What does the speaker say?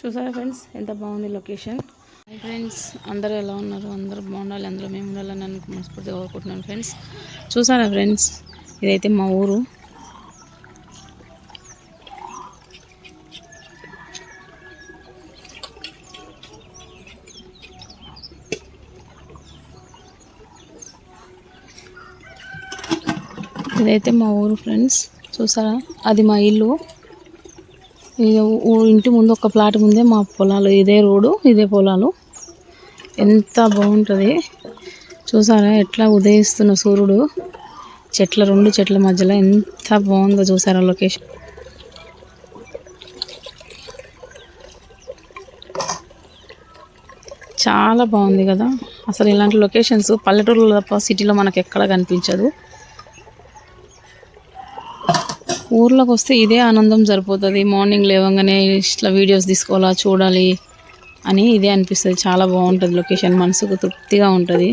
చూసారా ఫ్రెండ్స్ ఎంత బాగుంది లొకేషన్. ఫ్రెండ్స్ అందరూ ఎలా ఉన్నారు? అందరూ బాగుండాలి, అందరూ మేము ఉండాలని నన్ను మనస్ఫూర్తిగా కోరుకుంటున్నాను ఫ్రెండ్స్. చూసారా ఫ్రెండ్స్, ఇదైతే మా ఊరు. ఇదైతే మా ఊరు ఫ్రెండ్స్. చూసారా, అది మా ఇల్లు. ఇంటి ముందు ఒక ప్లాట్ ముందే మా పొలాలు, ఇదే రోడ్డు, ఇదే పొలాలు. ఎంత బాగుంటుంది చూసారా, ఎట్లా ఉదయిస్తున్న సూర్యుడు రెండు చెట్ల మధ్యలో ఎంత బాగుందో చూసారా లొకేషన్. చాలా బాగుంది కదా. అసలు ఇలాంటి లొకేషన్స్ పల్లెటూరులో తప్ప సిటీలో మనకు ఎక్కడ కనిపించదు. ఊర్లోకి వస్తే ఇదే ఆనందం సరిపోతుంది. మార్నింగ్ లేవగానే ఇట్లా వీడియోస్ తీసుకోవాలా, చూడాలి అని ఇదే అనిపిస్తుంది. చాలా బాగుంటుంది లొకేషన్, మనసుకు తృప్తిగా ఉంటుంది.